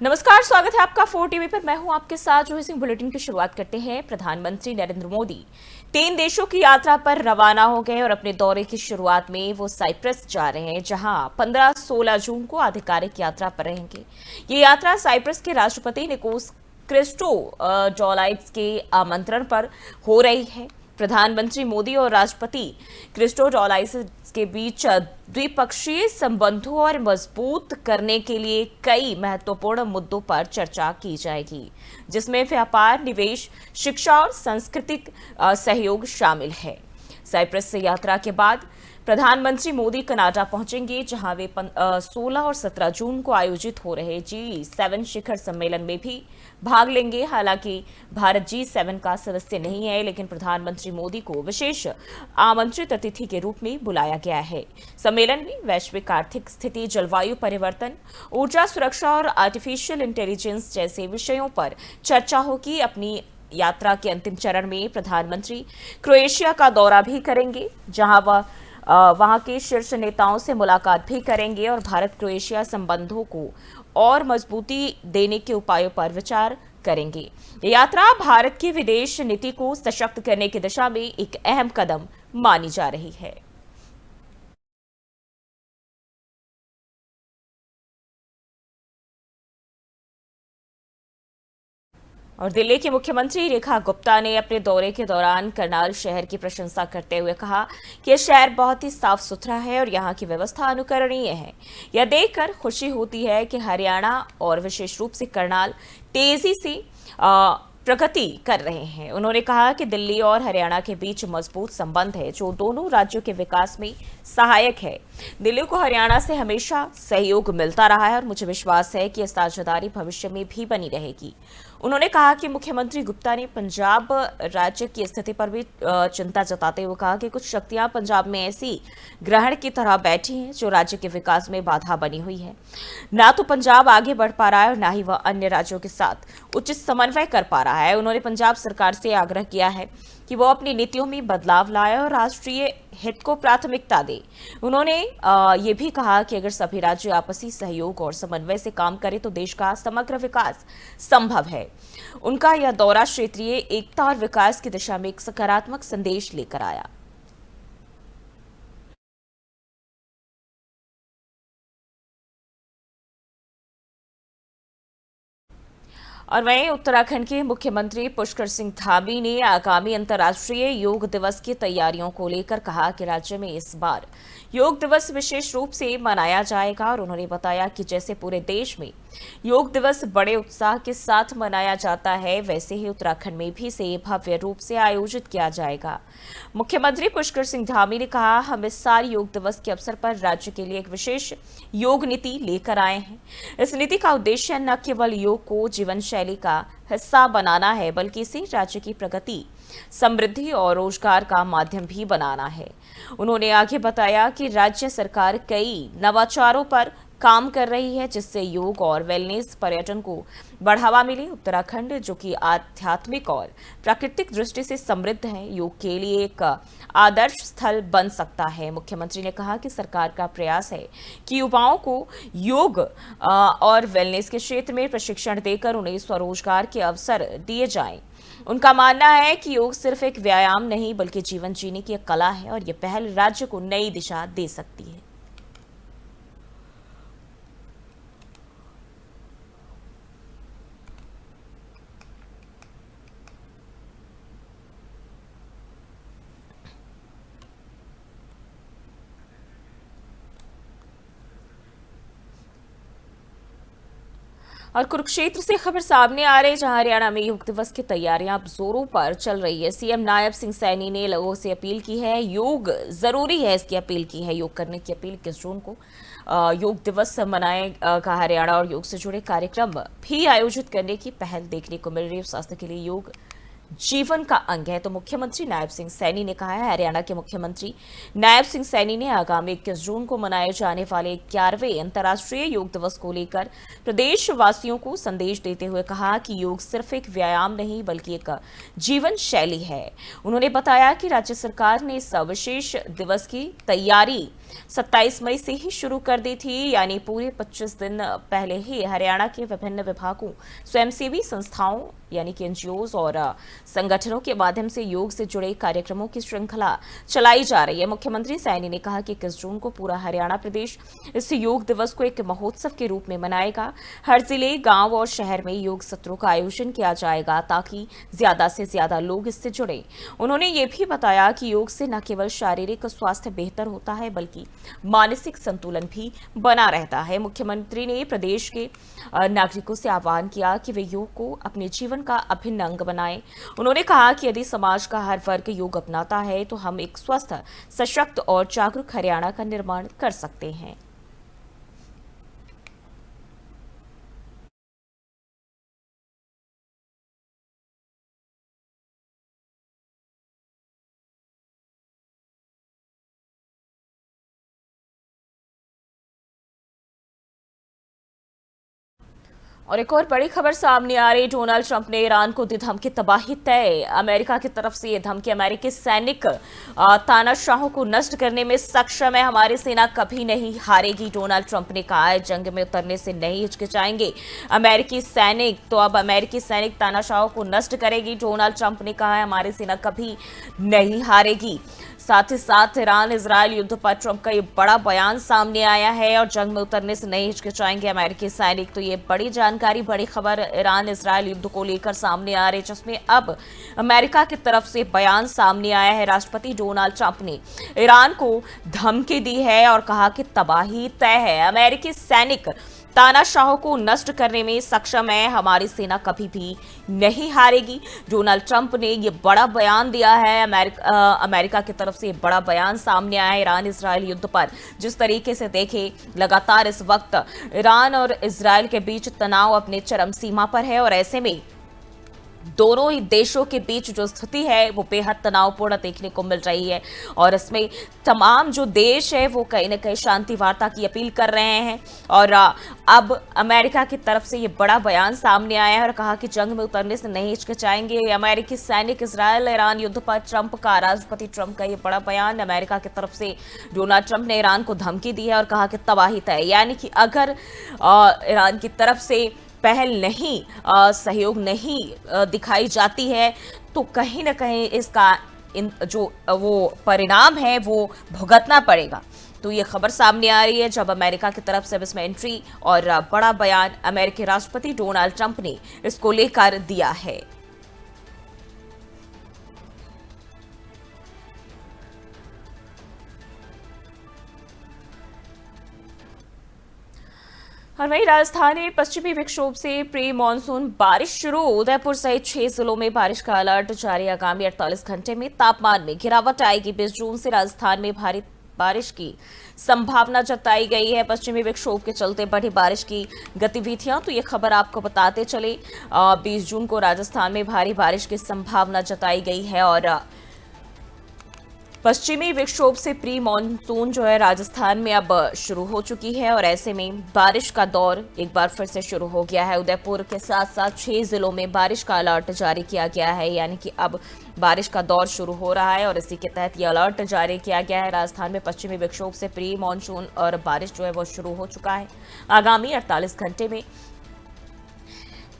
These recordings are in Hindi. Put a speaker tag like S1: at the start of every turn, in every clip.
S1: नमस्कार, स्वागत है आपका 4 टीवी पर। मैं हूं आपके साथ जूही सिंह। बुलेटिन की शुरुआत करते हैं। प्रधानमंत्री नरेंद्र मोदी 3 देशों की यात्रा पर रवाना हो गए और अपने दौरे की शुरुआत में वो साइप्रस जा रहे हैं, जहां 15-16 जून को आधिकारिक यात्रा पर रहेंगे। ये यात्रा साइप्रस के राष्ट्रपति निकोस क्रिस्टोडोलाइड्स के आमंत्रण पर हो रही है। प्रधानमंत्री मोदी और राष्ट्रपति क्रिस्टोडोलाइड्स के बीच द्विपक्षीय संबंधों और मजबूत करने के लिए कई महत्वपूर्ण मुद्दों पर चर्चा की जाएगी, जिसमें व्यापार, निवेश, शिक्षा और सांस्कृतिक सहयोग शामिल है। साइप्रस से यात्रा के बाद प्रधानमंत्री मोदी कनाडा पहुंचेंगे, जहां वे 16 और 17 जून को आयोजित हो रहे G7 शिखर सम्मेलन में भी भाग लेंगे। हालांकि भारत G7 का सदस्य नहीं है, लेकिन प्रधानमंत्री मोदी को विशेष आमंत्रित अतिथि के रूप में बुलाया गया है। सम्मेलन में वैश्विक आर्थिक स्थिति, जलवायु परिवर्तन, ऊर्जा सुरक्षा और आर्टिफिशियल इंटेलिजेंस जैसे विषयों पर चर्चा होगी। अपनी यात्रा के अंतिम चरण में प्रधानमंत्री क्रोएशिया का दौरा भी करेंगे, जहां वह वहां के शीर्ष नेताओं से मुलाकात भी करेंगे और भारत क्रोएशिया संबंधों को और मजबूती देने के उपायों पर विचार करेंगे। ये यात्रा भारत की विदेश नीति को सशक्त करने की दिशा में एक अहम कदम मानी जा रही है। और दिल्ली की मुख्यमंत्री रेखा गुप्ता ने अपने दौरे के दौरान करनाल शहर की प्रशंसा करते हुए कहा कि यह शहर बहुत ही साफ सुथरा है और यहाँ की व्यवस्था अनुकरणीय है। यह देखकर खुशी होती है कि हरियाणा और विशेष रूप से करनाल तेजी से प्रगति कर रहे हैं। उन्होंने कहा कि दिल्ली और हरियाणा के बीच मजबूत संबंध है, जो दोनों राज्यों के विकास में सहायक है। दिल्ली को हरियाणा से हमेशा सहयोग मिलता रहा है और मुझे विश्वास है कि यह साझेदारी भविष्य में भी बनी रहेगी। उन्होंने कहा कि मुख्यमंत्री गुप्ता ने पंजाब राज्य की स्थिति पर भी चिंता जताते हुए कहा कि कुछ शक्तियां पंजाब में ऐसी ग्रहण की तरह बैठी हैं, जो राज्य के विकास में बाधा बनी हुई है। ना तो पंजाब आगे बढ़ पा रहा है और ना ही वह अन्य राज्यों के साथ उचित समन्वय कर पा रहा है। उन्होंने पंजाब सरकार से आग्रह किया है कि वो अपनी नीतियों में बदलाव लाए और राष्ट्रीय हित को प्राथमिकता दे। उन्होंने ये भी कहा कि अगर सभी राज्य आपसी सहयोग और समन्वय से काम करें तो देश का समग्र विकास संभव है। उनका यह दौरा क्षेत्रीय एकता और विकास की दिशा में एक सकारात्मक संदेश लेकर आया। और वहीं उत्तराखंड के मुख्यमंत्री पुष्कर सिंह धामी ने आगामी अंतर्राष्ट्रीय योग दिवस की तैयारियों को लेकर कहा कि राज्य में इस बार योग दिवस विशेष रूप से मनाया जाएगा। और उन्होंने बताया कि जैसे पूरे देश में योग दिवस बड़े उत्साह के साथ मनाया जाता है, वैसे ही उत्तराखंड में भी इसे भव्य रूप से आयोजित किया जाएगा। मुख्यमंत्री पुष्कर सिंह धामी ने कहा, हम इस साल योग दिवस के अवसर पर राज्य के लिए एक विशेष योग नीति लेकर आए हैं। इस नीति का उद्देश्य न केवल योग को जीवन शैली का हिस्सा बनाना है, बल्कि इसे राज्य की प्रगति, समृद्धि और रोजगार का माध्यम भी बनाना है। उन्होंने आगे बताया कि राज्य सरकार कई नवाचारों पर काम कर रही है, जिससे योग और वेलनेस पर्यटन को बढ़ावा मिले। उत्तराखंड, जो कि आध्यात्मिक और प्राकृतिक दृष्टि से समृद्ध है, योग के लिए एक आदर्श स्थल बन सकता है। मुख्यमंत्री ने कहा कि सरकार का प्रयास है कि युवाओं को योग और वेलनेस के क्षेत्र में प्रशिक्षण देकर उन्हें स्वरोजगार के अवसर दिए जाएं। उनका मानना है कि योग सिर्फ एक व्यायाम नहीं, बल्कि जीवन जीने की एक कला है और ये पहल राज्य को नई दिशा दे सकती है। और कुरुक्षेत्र से खबर सामने आ रही है, जहां हरियाणा में योग दिवस की तैयारियां अब जोरों पर चल रही है। सीएम नायब सिंह सैनी ने लोगों से अपील की है, योग जरूरी है, इसकी अपील की है। योग करने की अपील 21 जून को योग दिवस मनाएगा हरियाणा और योग से जुड़े कार्यक्रम भी आयोजित करने की पहल देखने को मिल रही है। स्वास्थ्य के लिए योग जीवन का अंग है, तो मुख्यमंत्री नायब सिंह सैनी ने कहा है। हरियाणा के मुख्यमंत्री नायब सिंह सैनी ने आगामी 21 जून को मनाए जाने वाले 11वें अंतर्राष्ट्रीय योग दिवस को लेकर प्रदेशवासियों को संदेश देते हुए कहा कि योग सिर्फ एक व्यायाम नहीं, बल्कि एक जीवन शैली है। उन्होंने बताया कि राज्य सरकार ने इस विशेष दिवस की तैयारी 27 मई से ही शुरू कर दी थी, यानी पूरे 25 दिन पहले ही हरियाणा के विभिन्न विभागों, स्वयंसेवी संस्थाओं यानी कि एनजीओज और संगठनों के माध्यम से योग से जुड़े कार्यक्रमों की श्रृंखला चलाई जा रही है। मुख्यमंत्री सैनी ने कहा कि 21 जून को पूरा हरियाणा प्रदेश इस योग दिवस को एक महोत्सव के रूप में मनाएगा। हर जिले, गांव और शहर में योग सत्रों का आयोजन किया जाएगा ताकि ज्यादा से ज्यादा लोग इससे जुड़े। उन्होंने ये भी बताया कि योग से न केवल शारीरिक स्वास्थ्य बेहतर होता है बल्कि मानसिक संतुलन भी बना रहता है। मुख्यमंत्री ने प्रदेश के नागरिकों से आह्वान किया कि वे योग को अपने जीवन का अभिन्न अंग बनाएं। उन्होंने कहा कि यदि समाज का हर वर्ग योग अपनाता है तो हम एक स्वस्थ, सशक्त और जागरूक हरियाणा का निर्माण कर सकते हैं। और एक और बड़ी खबर सामने आ रही, डोनाल्ड ट्रंप ने ईरान को दी धमकी, तबाही तय। अमेरिका की तरफ से यह धमकी, अमेरिकी सैनिक तानाशाहों को नष्ट करने में सक्षम है, हमारी सेना कभी नहीं हारेगी। डोनाल्ड ट्रंप ने कहा है जंग में उतरने से नहीं हिचकिचाएंगे अमेरिकी सैनिक। तो अब अमेरिकी सैनिक तानाशाहों को नष्ट करेगी। डोनाल्ड ट्रंप ने कहा है हमारी सेना कभी नहीं हारेगी। साथ ही साथ ईरान इजरायल युद्ध पर ट्रंप का ये बड़ा बयान सामने आया है और जंग में उतरने से नहीं हिचकिचाएंगे अमेरिकी सैनिक। तो ये बड़ी जानकारी, बड़ी खबर ईरान इजरायल युद्ध को लेकर सामने आ रही, जिसमें अब अमेरिका की तरफ से बयान सामने आया है। राष्ट्रपति डोनाल्ड ट्रंप ने ईरान को धमकी दी है और कहा कि तबाही तय है, अमेरिकी सैनिक तानाशाहों को नष्ट करने में सक्षम है, हमारी सेना कभी भी नहीं हारेगी। डोनाल्ड ट्रंप ने यह बड़ा बयान दिया है। अमेरिका की तरफ से यह बड़ा बयान सामने आया है ईरान इजरायल युद्ध पर। जिस तरीके से देखें, लगातार इस वक्त ईरान और इजरायल के बीच तनाव अपने चरम सीमा पर है और ऐसे में दोनों ही देशों के बीच जो स्थिति है वो बेहद तनावपूर्ण देखने को मिल रही है और इसमें तमाम जो देश है वो कहीं ना कहीं शांति वार्ता की अपील कर रहे हैं। और अब अमेरिका की तरफ से ये बड़ा बयान सामने आया है और कहा कि जंग में उतरने से नहीं हिचकिचाएंगे अमेरिकी सैनिक। इजरायल ईरान युद्ध पर ट्रंप का, राष्ट्रपति ट्रंप का ये बड़ा बयान, अमेरिका की तरफ से डोनाल्ड ट्रंप ने ईरान को धमकी दी है और कहा कि तबाही तय, यानी कि अगर ईरान की तरफ से पहल नहीं, सहयोग नहीं दिखाई जाती है तो कहीं ना कहीं इसका जो वो परिणाम है वो भुगतना पड़ेगा। तो ये खबर सामने आ रही है जब अमेरिका की तरफ से अब इसमें एंट्री और बड़ा बयान अमेरिकी राष्ट्रपति डोनाल्ड ट्रंप ने इसको लेकर दिया है। और वहीं राजस्थान में पश्चिमी विक्षोभ से प्री मानसून बारिश शुरू, उदयपुर सहित 6 जिलों में बारिश का अलर्ट जारी। आगामी 48 घंटे में तापमान में गिरावट आएगी। 20 जून से राजस्थान में भारी बारिश की संभावना जताई गई है। पश्चिमी विक्षोभ के चलते बढ़ी बारिश की गतिविधियां, तो ये खबर आपको बताते चले। 20 जून को राजस्थान में भारी बारिश की संभावना जताई गई है और पश्चिमी विक्षोभ से प्री मानसून जो है राजस्थान में अब शुरू हो चुकी है और ऐसे में बारिश का दौर एक बार फिर से शुरू हो गया है। उदयपुर के साथ साथ 6 जिलों में बारिश का अलर्ट जारी किया गया है, यानी कि अब बारिश का दौर शुरू हो रहा है और इसी के तहत ये अलर्ट जारी किया गया है। राजस्थान में पश्चिमी विक्षोभ से प्री मानसून और बारिश जो है वो शुरू हो चुका है। आगामी 48 घंटे में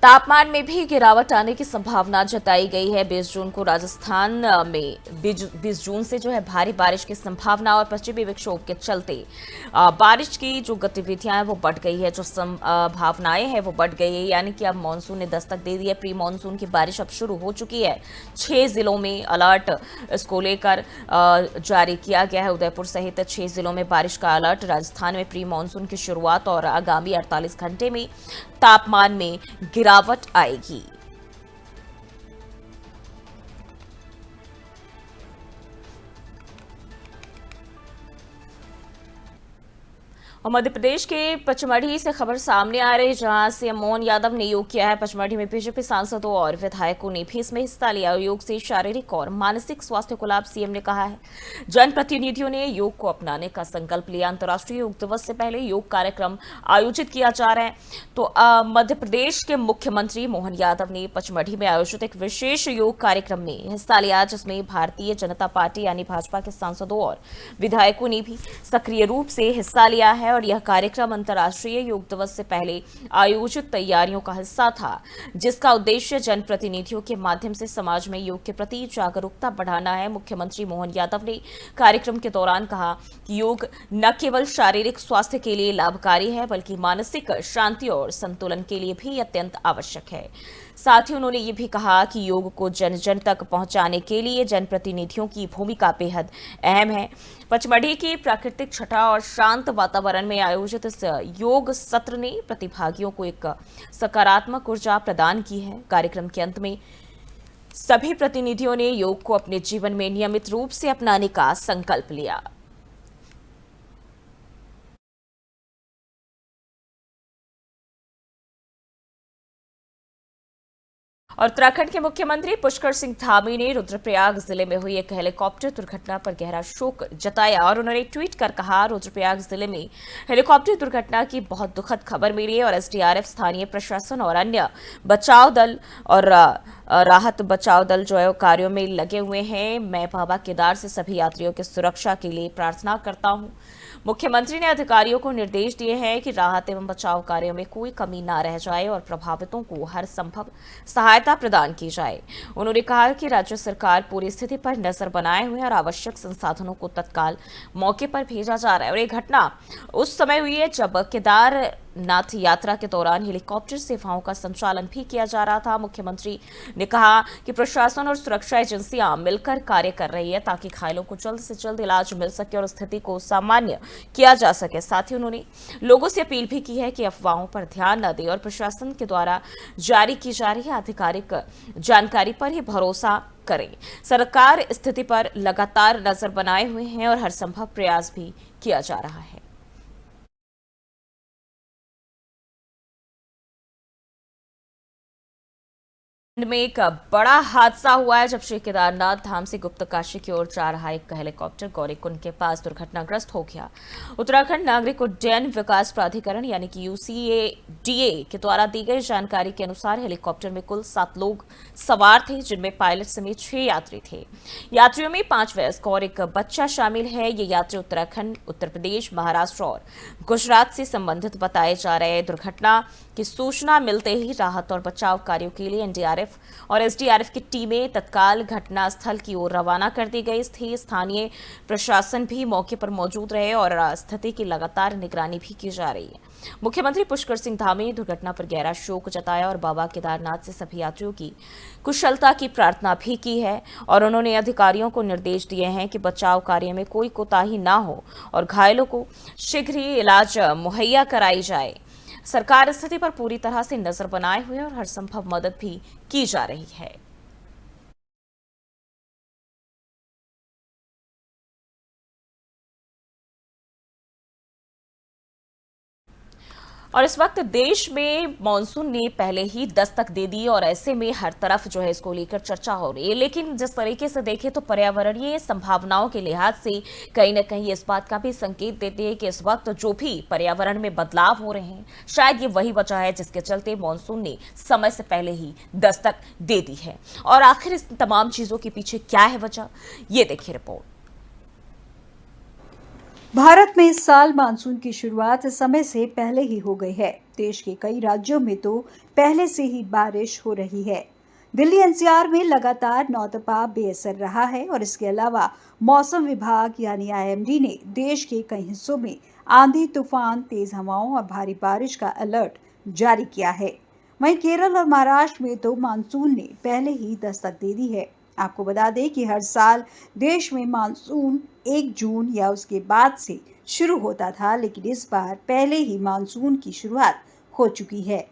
S1: तापमान में भी गिरावट आने की संभावना जताई गई है। 20 जून को राजस्थान में 20 जून से जो है भारी बारिश की संभावना और पश्चिमी विक्षोभ के चलते बारिश की जो गतिविधियां हैं वो बढ़ गई है, जो संभावनाएं हैं वो बढ़ गई है, यानी कि अब मानसून ने दस्तक दे दी है। प्री मानसून की बारिश अब शुरू हो चुकी है। 6 जिलों में अलर्ट इसको लेकर जारी किया गया है। उदयपुर सहित 6 जिलों में बारिश का अलर्ट। राजस्थान में प्री मानसून की शुरुआत और आगामी 48 घंटे में तापमान में गिरावट आएगी। और मध्य प्रदेश के पचमढ़ी से खबर सामने आ रही, जहां सीएम मोहन यादव ने योग किया है। पचमढ़ी में बीजेपी सांसदों और विधायकों ने भी इसमें हिस्सा लिया। योग से शारीरिक और मानसिक स्वास्थ्य को लाभ, सीएम ने कहा है। जनप्रतिनिधियों ने योग को अपनाने का संकल्प लिया। अंतर्राष्ट्रीय योग दिवस से पहले योग कार्यक्रम आयोजित किया जा रहा है। तो मध्य प्रदेश के मुख्यमंत्री मोहन यादव ने पचमढ़ी में आयोजित एक विशेष योग कार्यक्रम में हिस्सा लिया, जिसमें भारतीय जनता पार्टी यानी भाजपा के सांसदों और विधायकों ने भी सक्रिय रूप से हिस्सा लिया है। और यह कार्यक्रम अंतर्राष्ट्रीय योग दिवस से पहले आयोजित तैयारियों का हिस्सा था, जिसका उद्देश्य जनप्रतिनिधियों के माध्यम से समाज में योग के प्रति जागरूकता बढ़ाना है। मुख्यमंत्री मोहन यादव ने कार्यक्रम के दौरान कहा कि योग न केवल शारीरिक स्वास्थ्य के लिए लाभकारी है, बल्कि मानसिक शांति और संतुलन के लिए भी अत्यंत आवश्यक है। साथ ही उन्होंने ये भी कहा कि योग को जन जन तक पहुंचाने के लिए जनप्रतिनिधियों की भूमिका बेहद अहम है। पचमढ़ी की प्राकृतिक छटा और शांत वातावरण में आयोजित इस योग सत्र ने प्रतिभागियों को एक सकारात्मक ऊर्जा प्रदान की है। कार्यक्रम के अंत में सभी प्रतिनिधियों ने योग को अपने जीवन में नियमित रूप से अपनाने का संकल्प लिया। और उत्तराखंड के मुख्यमंत्री पुष्कर सिंह धामी ने रुद्रप्रयाग जिले में हुई एक हेलीकॉप्टर दुर्घटना पर गहरा शोक जताया और उन्होंने ट्वीट कर कहा, रुद्रप्रयाग जिले में हेलीकॉप्टर दुर्घटना की बहुत दुखद खबर मिली है और एसडीआरएफ, स्थानीय प्रशासन और अन्य बचाव दल और राहत बचाव दल जो है कार्यों में लगे हुए हैं। मैं बाबा केदार से सभी यात्रियों की सुरक्षा के लिए प्रार्थना करता हूं। मुख्यमंत्री ने अधिकारियों को निर्देश दिए हैं कि राहत एवं बचाव कार्यों में कोई कमी न रह जाए और प्रभावितों को हर संभव सहायता प्रदान की जाए। उन्होंने कहा कि राज्य सरकार पूरी स्थिति पर नजर बनाए हुए और आवश्यक संसाधनों को तत्काल मौके पर भेजा जा रहा है। और ये घटना उस समय हुई है जब केदारनाथ यात्रा के दौरान हेलीकॉप्टर सेवाओं का संचालन भी किया जा रहा था। मुख्यमंत्री ने कहा कि प्रशासन और सुरक्षा एजेंसियां मिलकर कार्य कर रही है ताकि घायलों को जल्द से जल्द इलाज मिल सके और स्थिति को सामान्य किया जा सके। साथ ही उन्होंने लोगों से अपील भी की है कि अफवाहों पर ध्यान न दें और प्रशासन के द्वारा जारी की जा रही आधिकारिक जानकारी पर ही भरोसा करें। सरकार स्थिति पर लगातार नजर बनाए हुए हैं और हर संभव प्रयास भी किया जा रहा है। में एक बड़ा हादसा हुआ है जब श्री केदारनाथ धाम से गुप्त काशी की ओर जा रहा एक हेलीकॉप्टर गौरीकुंड के पास दुर्घटनाग्रस्त हो गया। उत्तराखंड नागरिक उड्डयन विकास प्राधिकरण यानी कि यूसीएडीए के द्वारा दी गई जानकारी के अनुसार हेलीकॉप्टर में कुल 7 लोग सवार थे, जिनमें पायलट समेत 6 यात्री थे। यात्रियों में 5 वयस्क और एक बच्चा शामिल है। ये यात्री उत्तराखंड, उत्तर प्रदेश, महाराष्ट्र और गुजरात से संबंधित बताए जा रहे हैं। दुर्घटना की सूचना मिलते ही राहत और बचाव कार्यों के लिए एनडीआरएफ और एसडीआरएफ की टीमें तत्काल घटनास्थल की ओर रवाना कर दी गई थी। स्थानीय प्रशासन भी मौके पर मौजूद रहे और स्थिति की लगातार निगरानी भी की जा रही है। मुख्यमंत्री पुष्कर सिंह धामी ने दुर्घटना पर गहरा शोक जताया और बाबा केदारनाथ से सभी यात्रियों की कुशलता की प्रार्थना भी की है। और उन्होंने अधिकारियों को निर्देश दिए हैं कि बचाव कार्य में कोई कोताही ना हो और घायलों को शीघ्र ही इलाज मुहैया कराई जाए। सरकार स्थिति पर पूरी तरह से नजर बनाए हुए और हर संभव मदद भी की जा रही है। और इस वक्त देश में मानसून ने पहले ही दस्तक दे दी और ऐसे में हर तरफ जो है इसको लेकर चर्चा हो रही है। लेकिन जिस तरीके से देखें तो पर्यावरणीय संभावनाओं के लिहाज से कहीं ना कहीं इस बात का भी संकेत देते हैं कि इस वक्त जो भी पर्यावरण में बदलाव हो रहे हैं, शायद ये वही वजह है जिसके चलते मानसून ने समय से पहले ही दस्तक दे दी है। और आखिर इस तमाम चीजों के पीछे क्या है वजह, ये देखिए रिपोर्ट।
S2: भारत में इस साल मानसून की शुरुआत समय से पहले ही हो गई है। देश के कई राज्यों में तो पहले से ही बारिश हो रही है। दिल्ली एनसीआर में लगातार नौतपा बेअसर रहा है और इसके अलावा मौसम विभाग यानी आईएमडी ने देश के कई हिस्सों में आंधी, तूफान, तेज हवाओं और भारी बारिश का अलर्ट जारी किया है। वहीं केरल और महाराष्ट्र में तो मानसून ने पहले ही दस्तक दे दी है। आपको बता दें कि हर साल देश में मानसून 1 जून या उसके बाद से शुरू होता था, लेकिन इस बार पहले ही मानसून की शुरुआत हो चुकी है।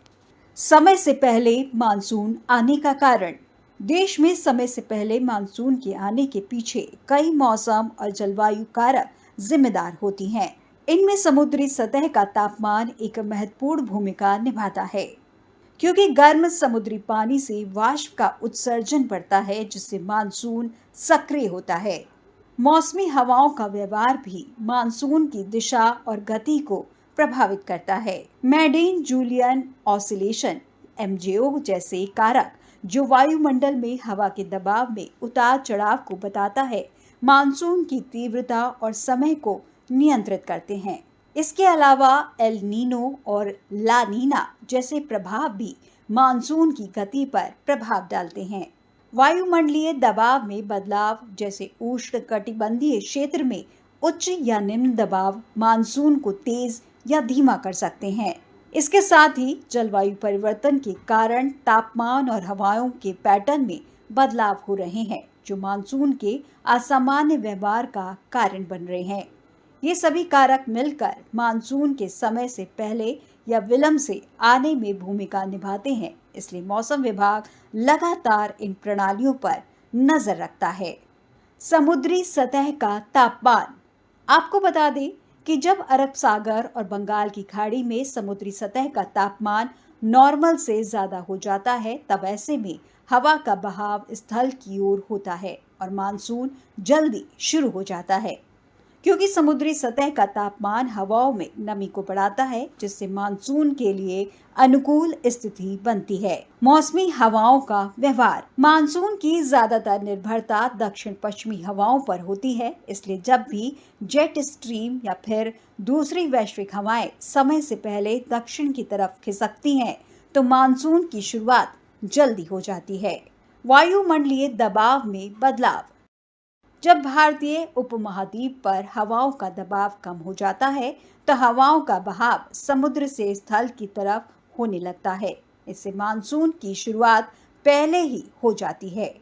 S2: समय से पहले मानसून आने का कारण। देश में समय से पहले मानसून के आने के पीछे कई मौसम और जलवायु कारक जिम्मेदार होती हैं। इनमें समुद्री सतह का तापमान एक महत्वपूर्ण भूमिका निभाता है, क्योंकि गर्म समुद्री पानी से वाष्प का उत्सर्जन बढ़ता है, जिससे मानसून सक्रिय होता है। मौसमी हवाओं का व्यवहार भी मानसून की दिशा और गति को प्रभावित करता है। मेडीन जूलियन ऑसिलेशन (एमजेओ) जैसे कारक जो वायुमंडल में हवा के दबाव में उतार चढ़ाव को बताता है, मानसून की तीव्रता और समय को नियंत्रित करते हैं। इसके अलावा एल नीनो और ला नीना जैसे प्रभाव भी मानसून की गति पर प्रभाव डालते हैं। वायुमंडलीय दबाव में बदलाव जैसे उष्णकटिबंधीय क्षेत्र में उच्च या निम्न दबाव मानसून को तेज या धीमा कर सकते हैं। इसके साथ ही जलवायु परिवर्तन के कारण तापमान और हवाओं के पैटर्न में बदलाव हो रहे हैं, जो मानसून के असामान्य व्यवहार का कारण बन रहे हैं। ये सभी कारक मिलकर मानसून के समय से पहले या विलंब से आने में भूमिका निभाते हैं। इसलिए मौसम विभाग लगातार इन प्रणालियों पर नजर रखता है। समुद्री सतह का तापमान। आपको बता दें कि जब अरब सागर और बंगाल की खाड़ी में समुद्री सतह का तापमान नॉर्मल से ज्यादा हो जाता है, तब ऐसे में हवा का बहाव स्थल की ओर होता है और मानसून जल्दी शुरू हो जाता है, क्योंकि समुद्री सतह का तापमान हवाओं में नमी को बढ़ाता है, जिससे मानसून के लिए अनुकूल स्थिति बनती है। मौसमी हवाओं का व्यवहार। मानसून की ज्यादातर निर्भरता दक्षिण पश्चिमी हवाओं पर होती है, इसलिए जब भी जेट स्ट्रीम या फिर दूसरी वैश्विक हवाएं समय से पहले दक्षिण की तरफ खिसकती हैं, तो मानसून की शुरुआत जल्दी हो जाती है। वायुमंडलीय दबाव में बदलाव। जब भारतीय उपमहाद्वीप पर हवाओं का दबाव कम हो जाता है, तो हवाओं का बहाव समुद्र से स्थल की तरफ होने लगता है। इससे मानसून की शुरुआत पहले ही हो जाती है।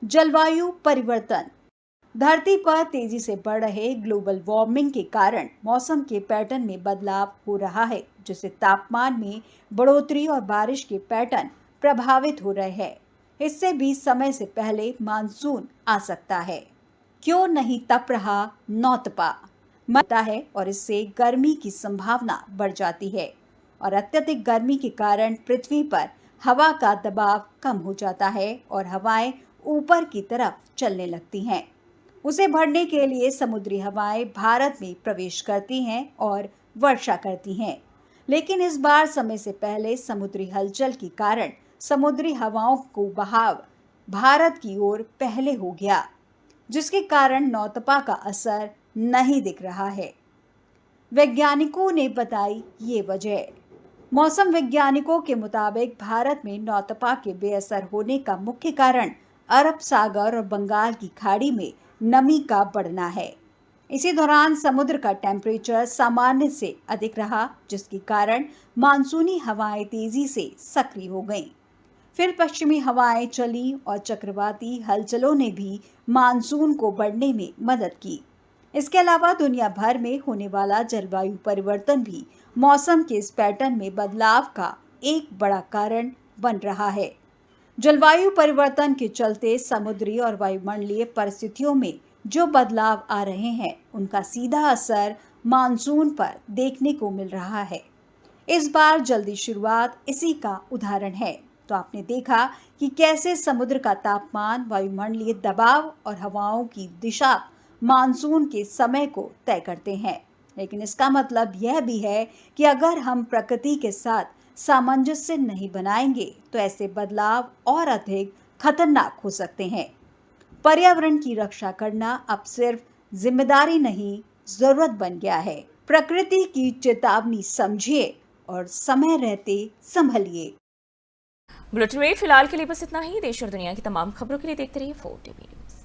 S2: जलवायु परिवर्तन। धरती पर तेजी से बढ़ रहे ग्लोबल वार्मिंग के कारण मौसम के पैटर्न में बदलाव हो रहा है, जिससे तापमान में बढ़ोतरी और बारिश के पैटर्न प्रभावित हो रहे हैं। इससे भी समय से पहले मानसून आ सकता है। क्यों नहीं तप रहा नौतपा मरता है और इससे गर्मी की संभावना बढ़ जाती है और अत्यधिक गर्मी के कारण पृथ्वी पर हवा का दबाव कम हो जाता है और हवाएं ऊपर की तरफ चलने लगती हैं। उसे भरने के लिए समुद्री हवाएं भारत में प्रवेश करती हैं और वर्षा करती हैं, लेकिन इस बार समय से पहले समुद्री हलचल के कारण समुद्री हवाओं को बहाव भारत की ओर पहले हो गया, जिसके कारण नौतपा का असर नहीं दिख रहा है। वैज्ञानिकों ने बताई ये वजह। मौसम वैज्ञानिकों के मुताबिक भारत में नौतपा के बेअसर होने का मुख्य कारण अरब सागर और बंगाल की खाड़ी में नमी का बढ़ना है। इसी दौरान समुद्र का टेम्परेचर सामान्य से अधिक रहा, जिसके कारण मानसूनी हवाएं तेजी से सक्रिय हो गईं। फिर पश्चिमी हवाएं चली और चक्रवाती हलचलों ने भी मानसून को बढ़ने में मदद की। इसके अलावा दुनिया भर में होने वाला जलवायु परिवर्तन भी मौसम के इस पैटर्न में बदलाव का एक बड़ा कारण बन रहा है। जलवायु परिवर्तन के चलते समुद्री और वायुमंडलीय परिस्थितियों में जो बदलाव आ रहे हैं, उनका सीधा असर मानसून पर देखने को मिल रहा है। इस बार जल्दी शुरुआत इसी का उदाहरण है। तो आपने देखा कि कैसे समुद्र का तापमान, वायुमंडलीय दबाव और हवाओं की दिशा मानसून के समय को तय करते हैं। लेकिन इसका मतलब यह भी है कि अगर हम प्रकृति के साथ सामंजस्य नहीं बनाएंगे, तो ऐसे बदलाव और अधिक खतरनाक हो सकते हैं। पर्यावरण की रक्षा करना अब सिर्फ जिम्मेदारी नहीं, जरूरत बन गया है। प्रकृति की चेतावनी समझिए और समय रहते संभलिए।
S1: बुलेटिन में फिलहाल के लिए बस इतना ही। देश और दुनिया की तमाम खबरों के लिए देखते रहिए 4 टीवी न्यूज़।